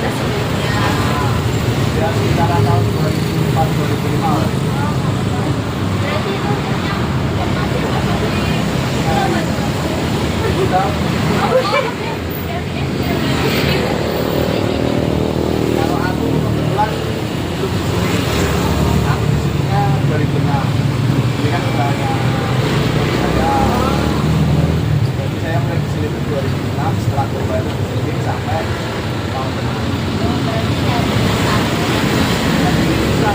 ada sebelumnya. Ya sekitar tahun 2004-2005 lah. Berarti itu punya masih Kita kalau aku kebetulan hidup di sini, aku di sininya 2006. Ini kan udah jadi saya mulai di sini itu 2006, setelah coba itu di sini sampai tahun kemarin. Jadi kita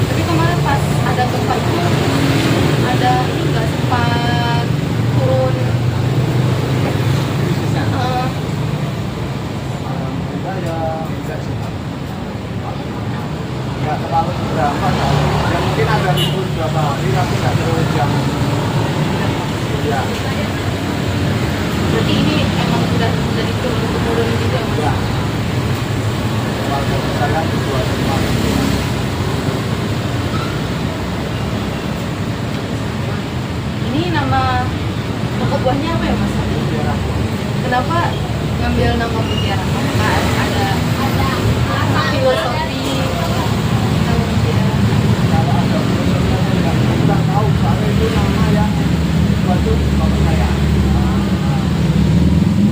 tapi kemarin pas ada gempa itu ada ini nggak sempat turun bisnisnya. eh, Alhamdulillah ya enggak sih. Enggak terlalu berapa kalau ya mungkin ada libur beberapa hari tapi nggak terlalu jam. Ya, berarti ini emang udah dari turun temurun gitu ya mas? ya. Kalau saya dua rumah. Ini nama toko buahnya apa ya mas? Daerah. Kenapa ngambil nama Mutiara? Apakah ada filosofi nama Mutiara? Kalau ada filosofinya yang kita tahu soalnya itu nama yang suatu bapak saya.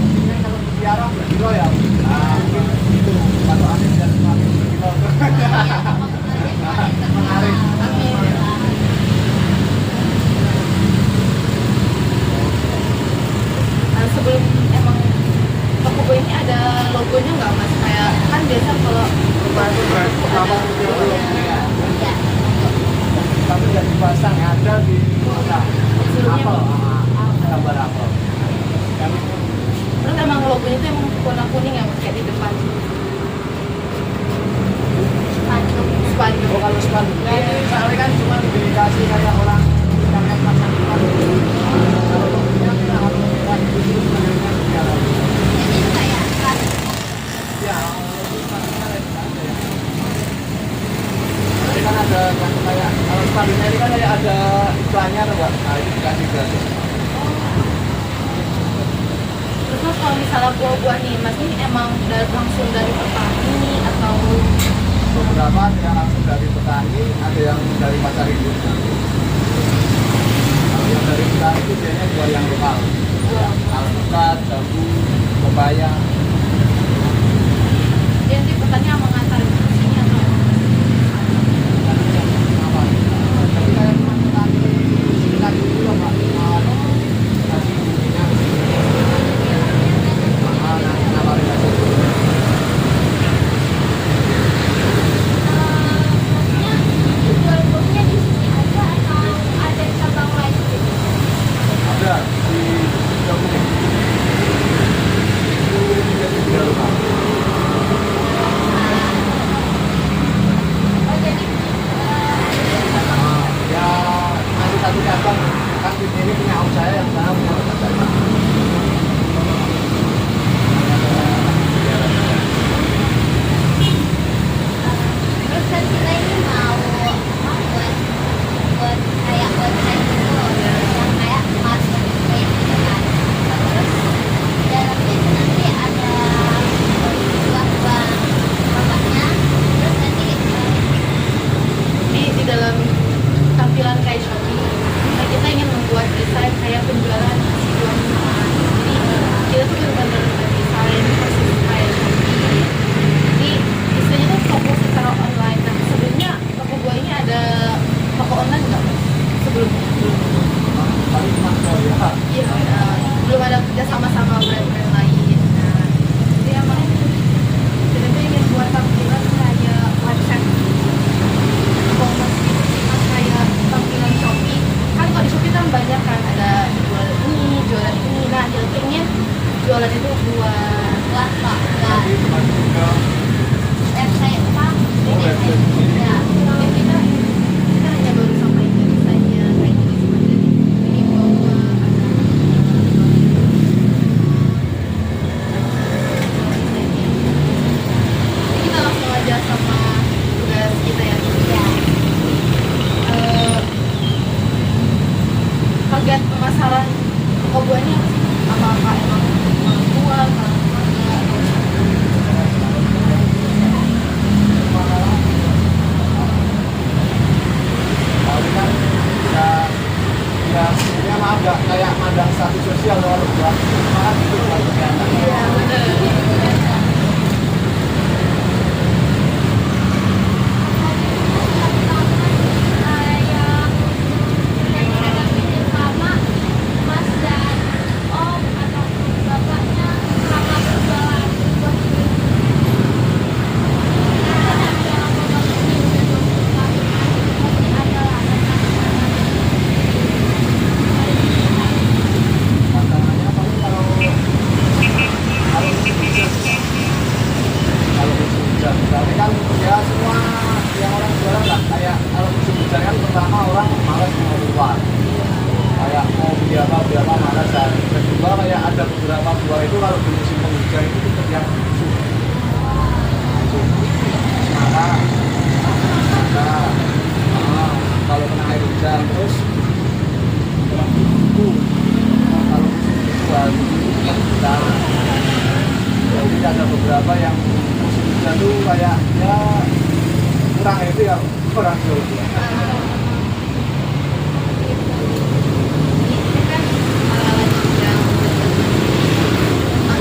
Mungkin kalau mutiara berkilo ya. Nah, mungkin itu satu aneh dan semakin berkilo. Menarik. Nah, sebelum emang toko buah ini ada logonya nggak mas? Kayak kan biasa kalau baru itu ada logonya. Tapi yang dipasang ada di mana? Sebelumnya Apel, apa? gambar apel. Yang itu Terus emang logonya itu emang warna kuning ya mas, kayak di depan. Spanduk. oh kalau spanduknya ini soalnya kan cuma dikasih kayak orang yang pasang spanduk. Kalau logonya kita harus lihat di sini sebenarnya mutiara. Ya, spanduknya lain ada ya. Jadi kan ada yang kayak kalau spanduknya ini kan kayak ada iklannya tuh Mbak. Nah itu dikasih gratis. Terus mas kalau misalnya buah-buah nih, mas ini emang langsung dari petani atau Beberapa ada yang langsung dari petani, ada yang dari pasar induk. Kalau yang dari petani itu biasanya buah yang lokal. Alpukat, jambu, pepaya. dia nanti petani yang mengantar ke sini atau Apa? Tapi kayak cuma petani sekitar itu loh Pak. Kasih bumbunya ke sini. Nanti nawarin aja. Ada di Jogja. Itu menjadi jual Pak. Ya nanti satu cabang kan di sini punya om saya yang sana punya om saya. Terus kan kita ini mau buat kayak website gitu loh, yang kayak marketplace gitu kan. Terus di dalamnya itu nanti ada buah-buah bapaknya. Terus nanti di dalam tampilan kayak Shopee. Nah, kita ingin membuat desain kayak penjualan si buah-buahan. Jadi kita tuh benar-benar desain persis kayak Shopee. Jadi istilahnya tuh toko secara online. Nah sebelumnya toko buah ini ada toko online nggak mas? Sebelumnya belum. Paling cuma ya. Iya, belum ada kerja sama brand-brand lain. Nah, jadi emang kita tuh ingin buat tampilan kayak website e-commerce gitu sih mas, kayak tampilan Shopee. Kan kalau di Shopee kan banyak kan ada jual ini, jualan ini. Nah, kita tuh ingin jualan itu buat buah kok Jadi cuma juga website apa? website sendiri. Ya. ya kita hanya baru sampai ke desainnya kayak gini cuma jadi ini buah-buah ada desainnya. Jadi kita langsung aja sama tugas kita ya. Ya. Target pemasaran toko buahnya apa sih? apakah emang kuat Tapi kan ya ya sebenarnya mah agak kayak mandang status sosial kalau buat makan itu kalau ternyata. iya bener Tantangannya paling kalau musim hujan, tapi kan ya semua yang orang jualan lah kayak kalau musim hujan kan pertama orang malas mau keluar, kayak mau beli apa malas dan kedua kayak ada beberapa buah itu kalau di musim penghujan itu tetap yang busuk. Semangka, kalau kena air hujan terus buku. Kalau musim hujan itu kita jadi ada beberapa yang musim hujan tuh kayak ya kurang itu ya kurang jauh. ini kan yang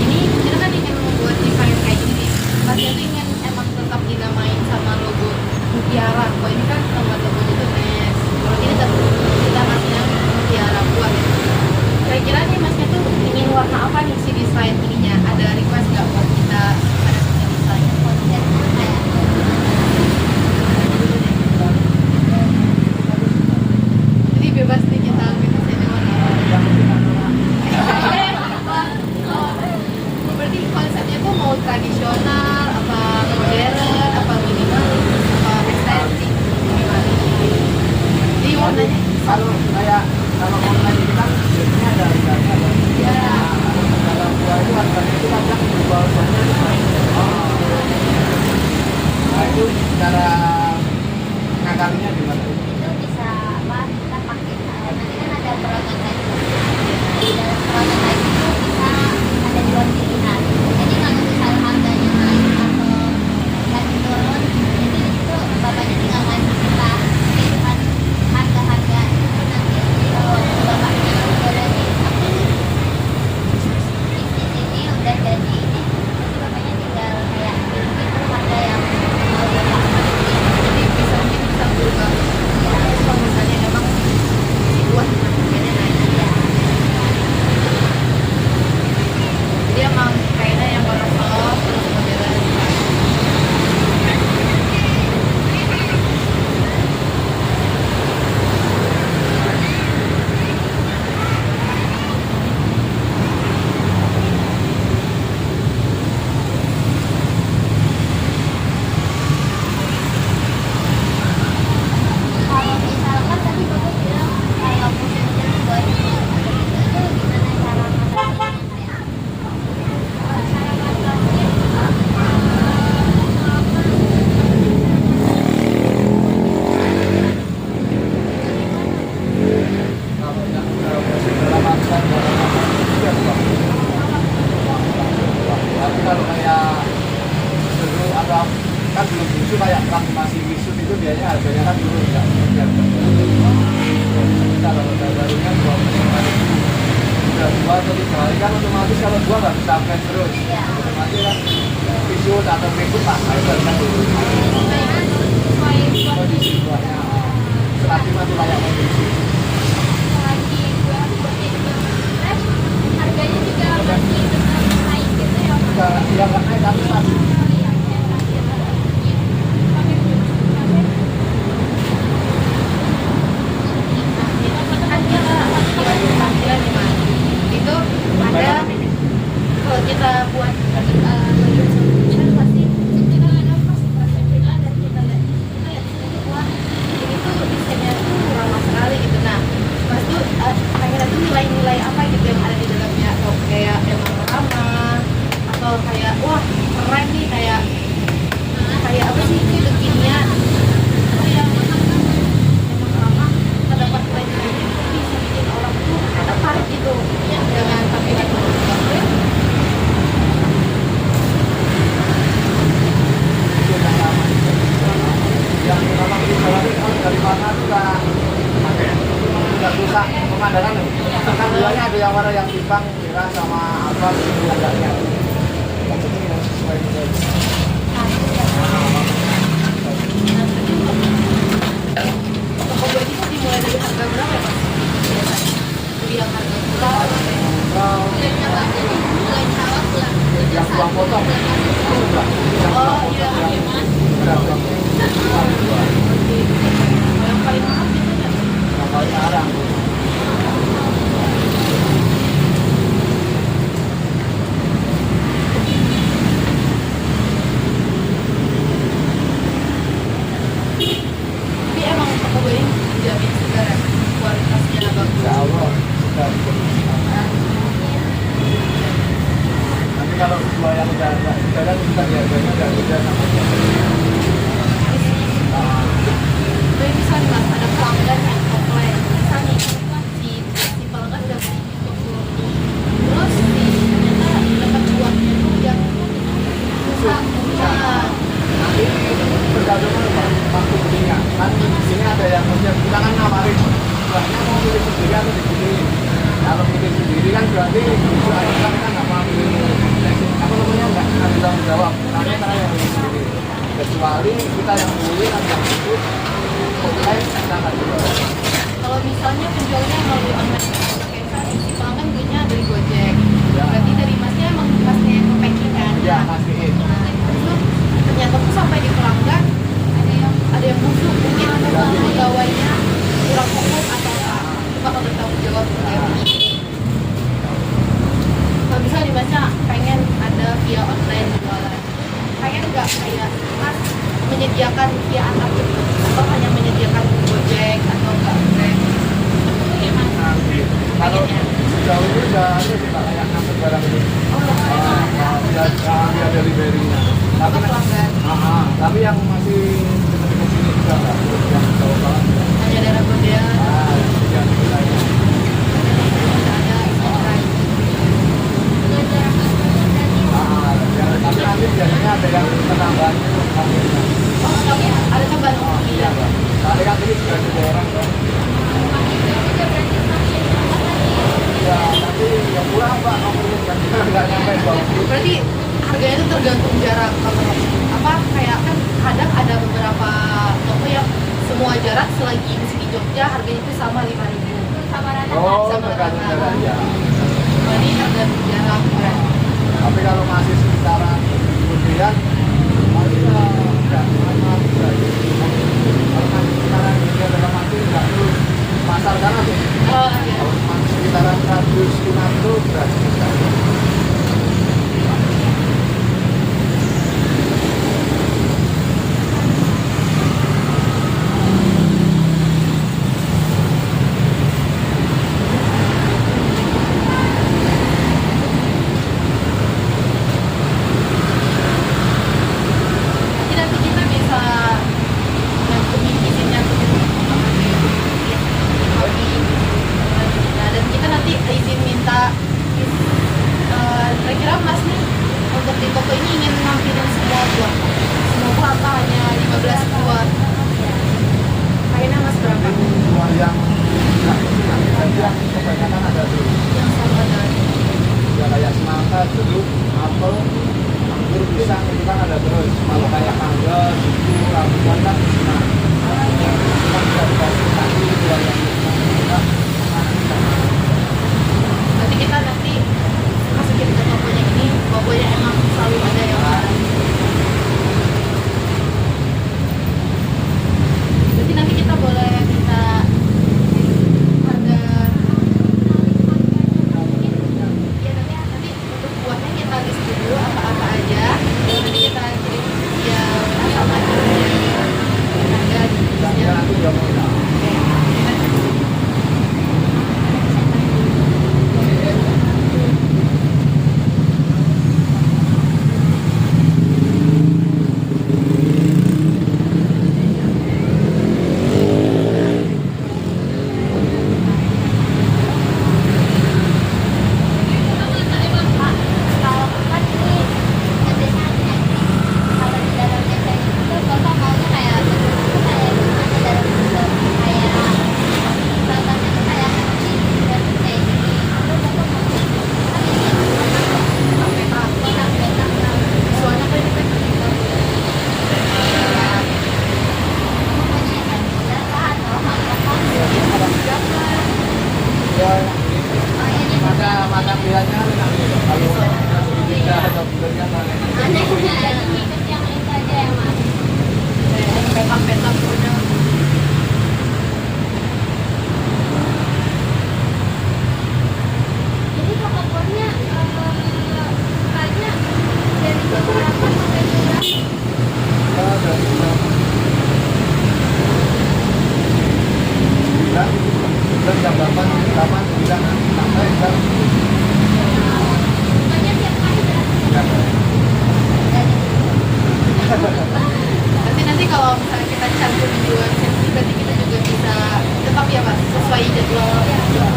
ini kita kan ingin membuat desain kayak gini nih Masnya tuh ingin emang tetap dinamain sama logo Mutiara kok ini kan nama logonya tuh Nes kalau ini tetap kita masnya Mutiara buat kira-kira nih Masnya tuh ingin warna apa nih si desain ininya ada request nggak buat kita ada si desain jadi bebas nih kita ambil desainnya warna apa berarti konsepnya tuh mau tradisional apa modern apa minimalis apa estetik minimalis jadi warnanya Kalau kayak kalau online itu kan biasanya ada harganya ya. ya Kalau buah itu harganya itu kadang jual soalnya itu nah itu cara ngakalinya gimana? Itu bisa apa kita pakai nanti kan ada prototipe di dalam prototipe itu bisa ada dua pilihan jadi kalau misal harganya naik atau lagi turun jadi itu bapaknya tinggal ngasih kita pilihan harga-harga itu nanti kalau bapaknya boleh nih aku di sini udah jadi ini jadi bapaknya tinggal kayak pilih itu harga yang mau bapak pilih. jadi bisa berubah kalau misalnya emang si buah harganya naik jadi emang kayaknya yang warna soft terus modern Kalau misalkan tadi bapak bilang kalau musim hujan buat itu gimana cara mengatasinya kayak cara mengatasinya Kalau yang musim dalam artian itu ya buah. Tapi kalau kayak dulu atau kan belum busuk kayak masih wisut itu biasanya harganya kan dulu nggak biar kalau udah barunya dua musim hari udah dua atau tiga hari kan otomatis kalau dua nggak bisa fresh terus otomatis kan wisut atau minggu pas harga dulu kondisi buahnya selagi masih layak kondisi lagi buat itu fresh harganya juga masih tetap naik gitu ya ya nggak naik tapi masih itu ada kalau kita buat baju solution pasti kita ada pasti kita dan kita lihat wah ini tuh desainnya tuh ramah sekali gitu nah pas tuh pengen tuh nilai-nilai apa gitu yang ada di dalamnya atau kayak emang ramah atau kayak wah keren nih kayak apa sih ini kekinian itu yang emang ramah terdapat nilai-nilainya itu bisa bikin orang tuh tertarik gitu dengan tampilan yang timbang merah sama apa itu harganya. Yang penting yang sesuai dengan. Toko gue itu dimulai dari harga berapa ya Mas? Bilang harga murah. Kalau Bulannya nggak jadi bulan awal bulan yang uang potong, enggak. Oh iya. Berapa? Yang paling mahal gitu ya. Yang paling larang. Tapi emang toko gue ini dijamin segar ya, kualitasnya bagus. Ya Allah, sudah diperlukan. Nanti kalau dua yang udah kan kita harganya udah beda sama yang Tapi misalnya Mas ada pelanggan yang komplain, misalnya si pelanggan udah beli toko, terus ternyata dapat buatnya tuh yang rusak. nanti tergantung waktu belinya. Kan di sini ada yang kita kan nawarin buahnya mau pilih sendiri atau dibeliin. Kalau pilih sendiri kan berarti kita nggak mau pilih apa namanya nggak ada tanggung jawab. Karena kita yang pilih sendiri. Kecuali kita yang beli atau yang itu online kita nggak jual. Kalau misalnya penjualnya melalui online, kayak misalnya si pelanggan belinya dari Gojek, Ya. berarti dari Masnya emang Masnya yang nge-packing kan? Ya kasihin. Nah, itu ternyata tuh sampai di pelanggan ada yang busuk, mungkin pegawainya kurang fokus atau apa, itu bakal bertanggung jawab kayak begini. Kalau misalnya di Masnya pengen ada via online jualan, pengen nggak kayak Mas menyediakan via antar jemput atau hanya menyediakan Gojek atau nggak Grab? Gimana? Nanti kalau sejauh ini udah ada sih Pak, kayak ngangkut barang ini. Oh, Dia delivery-nya. Tapi pelanggan tapi yang masih dekat sini juga Pak, yang jauh banget. hanya daerah Gondea Yang lainnya. ada Instagram. Tapi nanti biasanya ada yang penambahannya akhirnya. Oh, tapi ada tambahan Iya Pak. Tadi kan ini juga ada orang kan. Ya, tapi yang kurang Pak, nomornya kan nggak nyampe 20. berarti harganya itu tergantung jarak. Kalau apa kayak kan kadang ada beberapa toko yang semua jarak selagi masih di Jogja harganya itu sama 5.000. Oh, Sama tergantung rata. jarak ya. Berarti tergantung jarak berarti. Tapi kalau masih sekitaran kemudian masih nggak lama bisa. Kalau masih sekitaran dia dalam arti nggak terus pasar sana tuh. Oh iya. Kalau masih sekitaran radius 50 berarti bisa. Jadi nanti kita bisa nyantumin izinnya tuh nah, dan kita nanti izin minta kira-kira Mas nih untuk di toko ini ingin nampilin semua buah apa hanya 15 buah kayaknya Mas berapa Semua yang nggak isi nanti saja kebanyakan ada tuh. yang sama dari Ya kayak semangka, jeruk, apel, anggur, pisang itu kan ada terus. Kalau kayak mangga, susu, rambutan kan nah, kan bisa dikasih nanti dua yang kita nanti kita nanti masukin ke tokonya ini pokoknya emang selalu ada yang jualan. Berarti nanti kita boleh minta harga ya nanti untuk buahnya kita list dulu apa-apa aja nanti kita kirim ya sama harga nanti udah mau. Oke. tampilannya enak gitu. Kalau kita atau bulannya kan enak. Aneh ikut yang itu aja ya mas. petak-petak punya. Jadi kabarnya kayaknya dari jam berapa sampai jam berapa? Kita dari jam 9, kemudian jam 8, 9 sampai jam Bukannya tiap hari berarti? ya. Nanti kalau misalnya kita cantumin di website ini, berarti kita juga bisa tetap ya mas sesuai jadwal.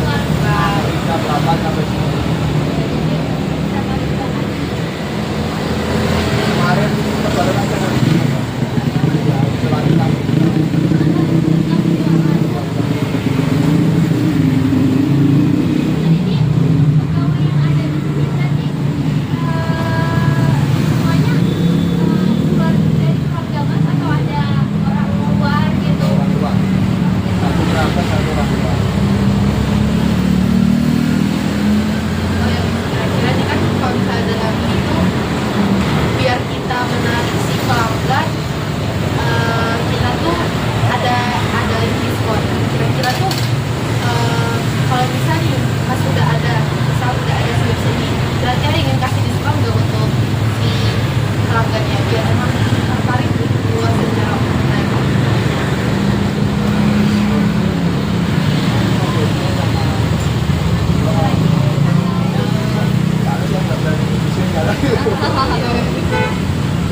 Nah, Dari jam 8 sampai 10. Kemarin lebaran aja kan. Ya, dilanjutkan. Orang tua. Satu kerabat, satu orang tua. oh ya, kira-kira nih kan kalau misalnya dalam itu biar kita menarik si pelanggan, kita tuh ada diskon. Kira-kira tuh kalau misalnya pas udah ada slip ini, kira-kira ingin kasih diskon nggak untuk si pelanggannya biar emang tertarik buat secara online. Karena saya nggak berani ngurusin jalan.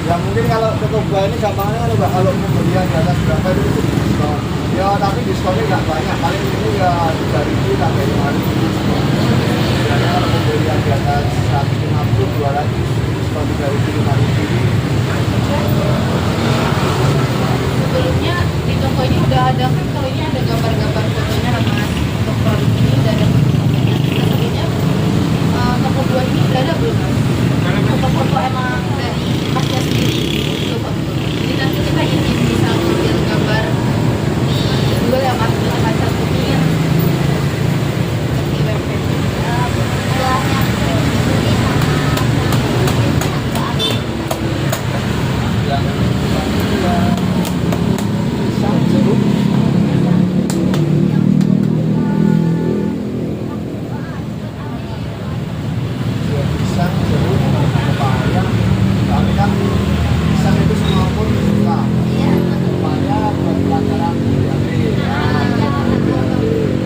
Ya mungkin kalau ke Toba ini gampangnya kan Mbak, kalau pembelian di atas berapa itu diskon. Ya tapi diskonnya nggak banyak, paling ini ya 3.000 sampai 5.000 diskon. Biasanya kalau pembelian di atas 150, 200 diskon 3.000, 5.000 ini. Sebelumnya di toko ini udah ada kan, kalau ini ada gambar-gambar fotonya sama untuk produk ini udah ada fotonya. Nah, sebelumnya toko dua ini udah ada belum mas? Foto-foto emang dari masnya sendiri itu foto. Jadi nanti kita izin bisa ngambil gambar di dua ya mas, dengan cantumin di website. Yang ya, pisang jeruk, ya, pisang jeruk, pepaya. Tapi kan pisang itu semua pun suka. Pepaya buat pelajaran diabetes.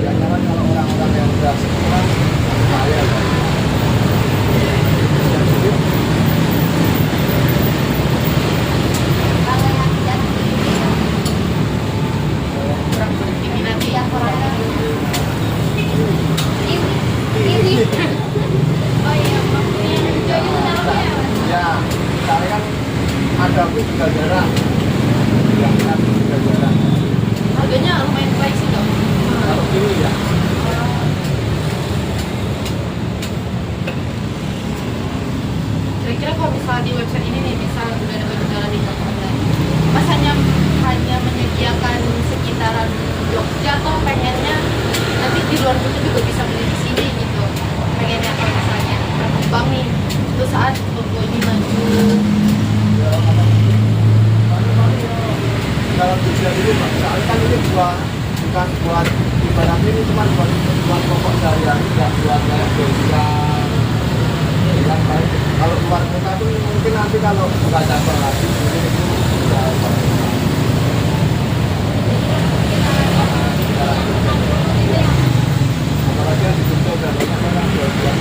Biasanya kan kalau orang-orang yang udah sekolah pepaya. Yang jeruk Kurang diminati. Oh iya, maksudnya jadi dalamnya ya mas? ya, misalnya kan ada pun juga jarang. Ya, ada juga jarang. Harganya lumayan pricey dong. Kalau dulu ya, Kira-kira kalau misalnya di website ini nih, misal udah ada berjalan di toko online, mas hanya menyediakan sekitaran Jogja atau pengennya nanti di luar itu juga bisa beli di sini gitu? Pengennya kalau misalnya berkembang nih, suatu saat toko ini maju. ya dalam tujuan ini Pak, soalnya kan ini bukan buat ibarat ini cuma buat pokok sehari-hari, nggak buat kayak jualan yang baik. Kalau keluar kota tuh mungkin nanti kalau buka cabang lagi mungkin itu udah apalagi yang ditutup dan banyak orang jual-jual.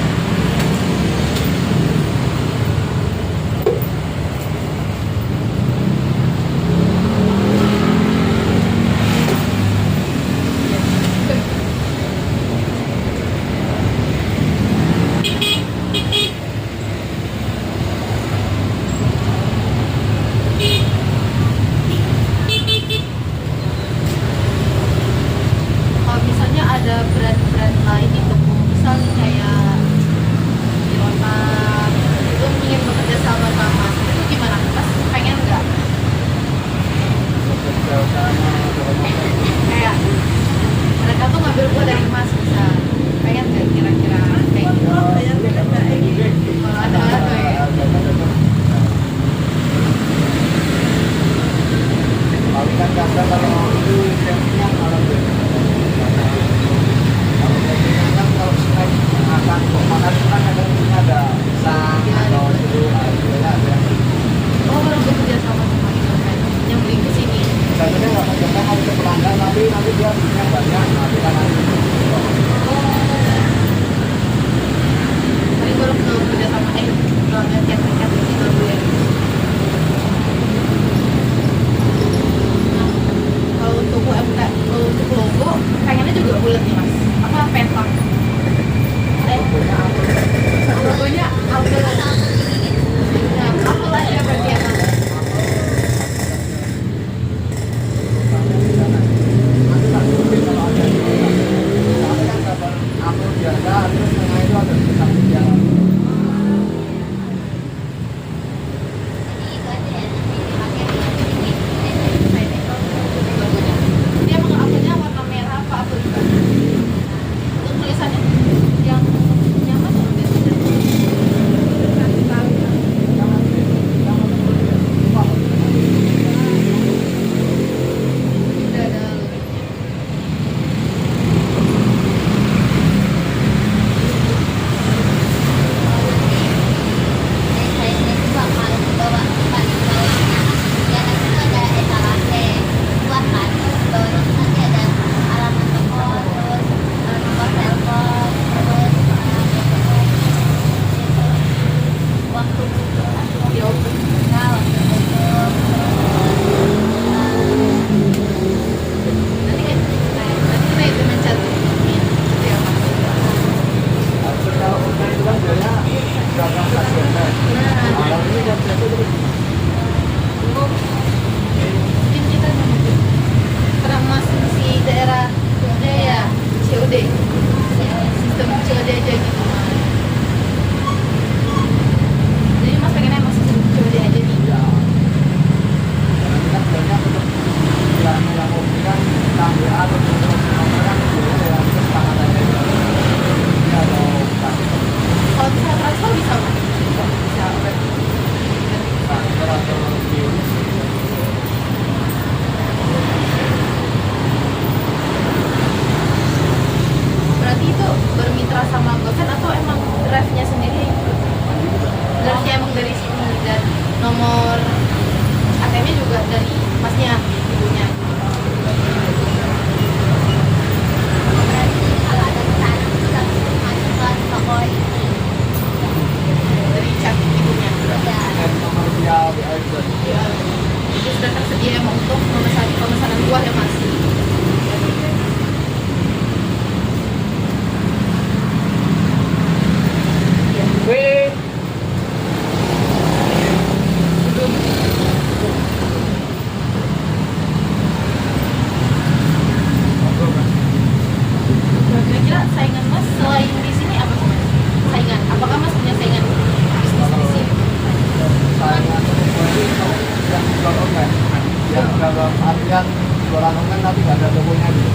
ada tokonya gitu.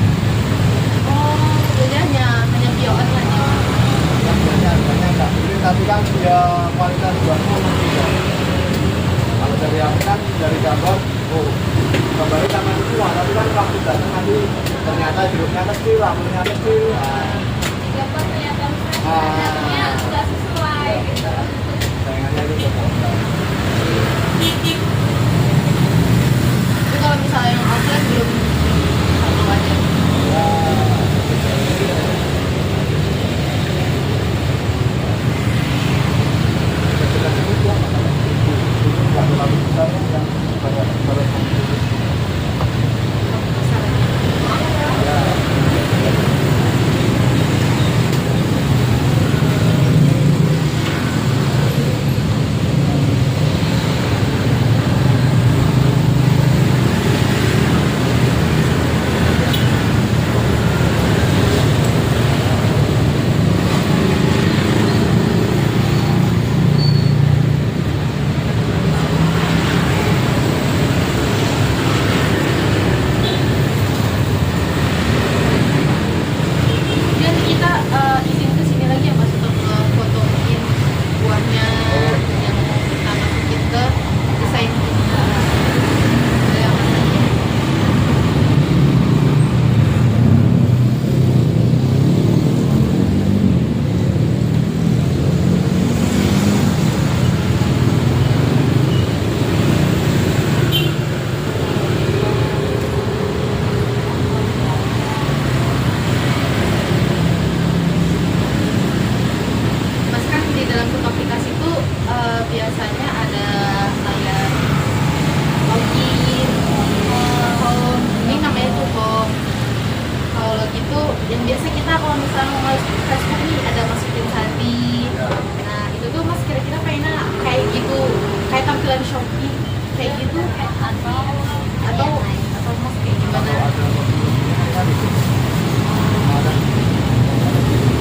Oh, jadi hanya bio online ya. Harganya nggak miring, tapi kan ya kualitas buahnya masih ya. Kalau dari HP kan dari gambar, oh gambarnya sama semua, tapi kan waktu datang nanti ternyata jeruknya kecil, apelnya kecil. Gambar ternyata Ah. datangnya nggak sesuai gitu. Saingannya itu tokonya. Tapi kalau misalnya yang offline belum ada. Ya, kecil-kecil itu apa namanya? Itu nggak terlalu besar yang pada ya. Dan kita izin ke sini lagi ya Mas untuk fotoin buahnya yang kita masukin ke desain kita. Ada yang mana lagi? Mas kan di dalam satu aplikasi itu biasanya ada kayak login, home, ini namanya tuh home. Kalau login tuh yang biasa kita kalau misalnya mau masuk Facebook nih ada masukin sandi. Nah itu tuh Mas kira-kira kayaknya kayak gitu, kayak tampilan Shopee kayak gitu atau Mas kayak gimana?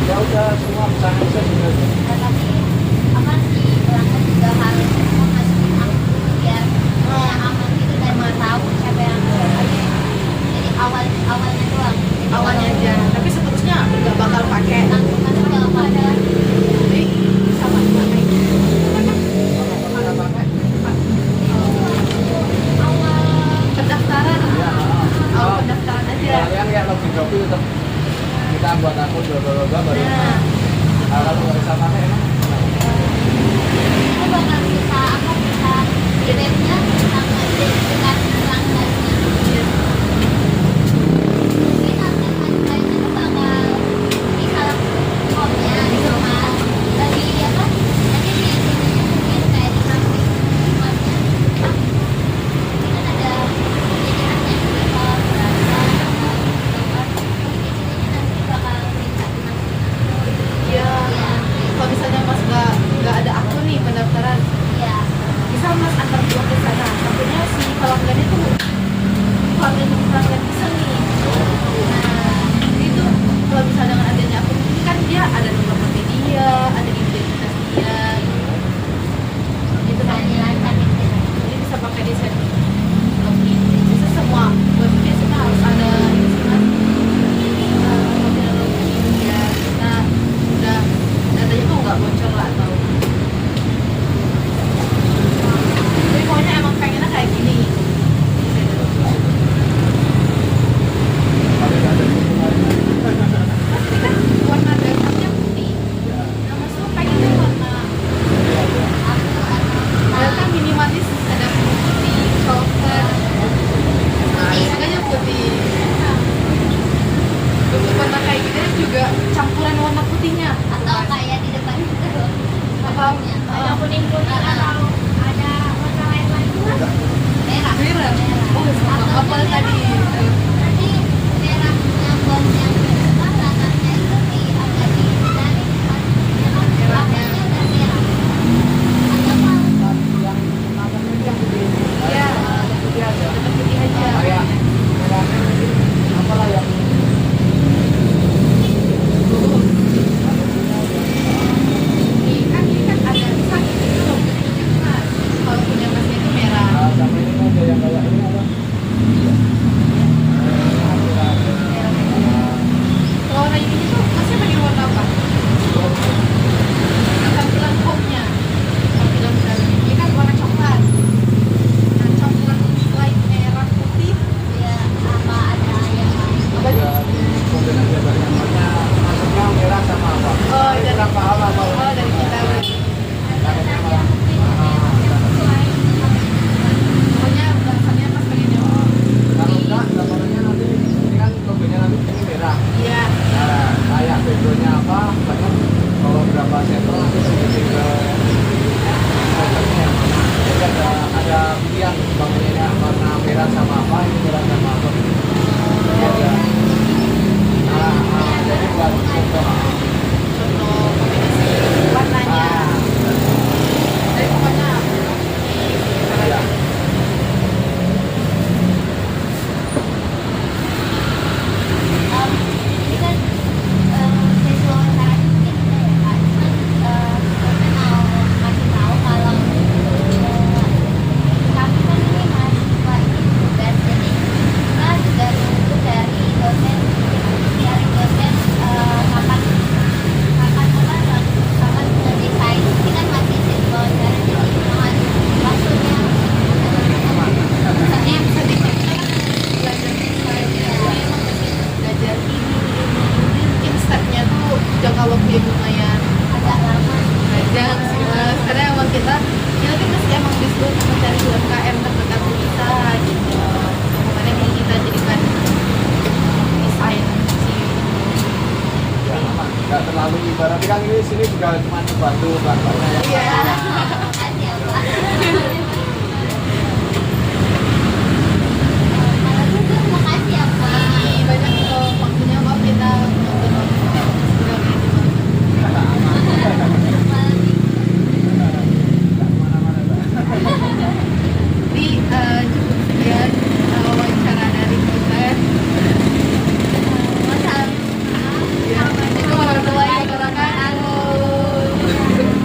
Ya udah semua bisa akses sebenarnya. Tapi apa sih pelanggan juga harus masukin akun biar aman gitu dan tahu siapa yang pakai. Jadi awalnya doang. Jadi Awalnya kalau aja, tapi seterusnya nggak bakal pakai. langsung masuk ke pada Jadi sama pakai. Mana pakai? awal Pendaftaran, Ya. awal pendaftaran aja. Kalian ya login Shopee tetap kita buat akun bla baru. Nah, Kalau nggak bisa pakai emang itu bakal bisa kirimnya sama dengan pelanggannya. iya. Mungkin lain itu bakal bisa langsung home-nya gitu mas. Dari apa? Nanti di sininya mungkin kayak di samping rumahnya. Mungkin kan ada pilihannya di home berapa. Mungkin di sininya nanti bakal minta dimasukin akun. Iya. Iya. Kalau misalnya Mas nggak ada akun nih pendaftaran, Iya. bisa Mas antar buah ke sana. Takutnya si pelanggannya tuh pelanggan bisa nih. Nah, itu kalau misalnya dengan adanya akun ini kan dia ada nomor HP dia, ada identitas dia. Gitu kan. Jadi lancar gitu. Jadi bisa pakai desain login. Bisa semua web biasanya harus ada ini sih Mas. Login ya. Nah, udah datanya tuh nggak bocor lah atau. Jadi pokoknya emang pengennya kayak gini. pakai nggak ada hubungannya. Mas ini kan warna dasarnya putih. Nah, Mas tuh pengennya warna kan minimalis ada putih, choker. Nah, sukanya putih. Untuk warna kayak gini juga campuran warna putihnya. Atau kayak di depan itu Apa? ada kuning atau ada warna lain lagi mas merah Merah. Oh, sama Atau apel yang tadi. merah. Nanti merahnya bom yang di depan belakangnya itu agak dari yang belakangnya udah merah atau kalau Yang namanya yang putih. Iya. Putih aja. Tetap putih aja. Kayak merahnya mungkin apalah yang Ini kan ada sakit itu loh putihnya Mas. Kalau punya Masnya itu merah. sama ini ada yang kayak ini apa? karena emang kita pasti emang disuruh mencari UMKM terdekat kita gitu. Makanya ini kita jadikan desain si Ya, aman. Nggak terlalu ibaratnya kan ini sini juga cuma bantu bantunya ya. Iya.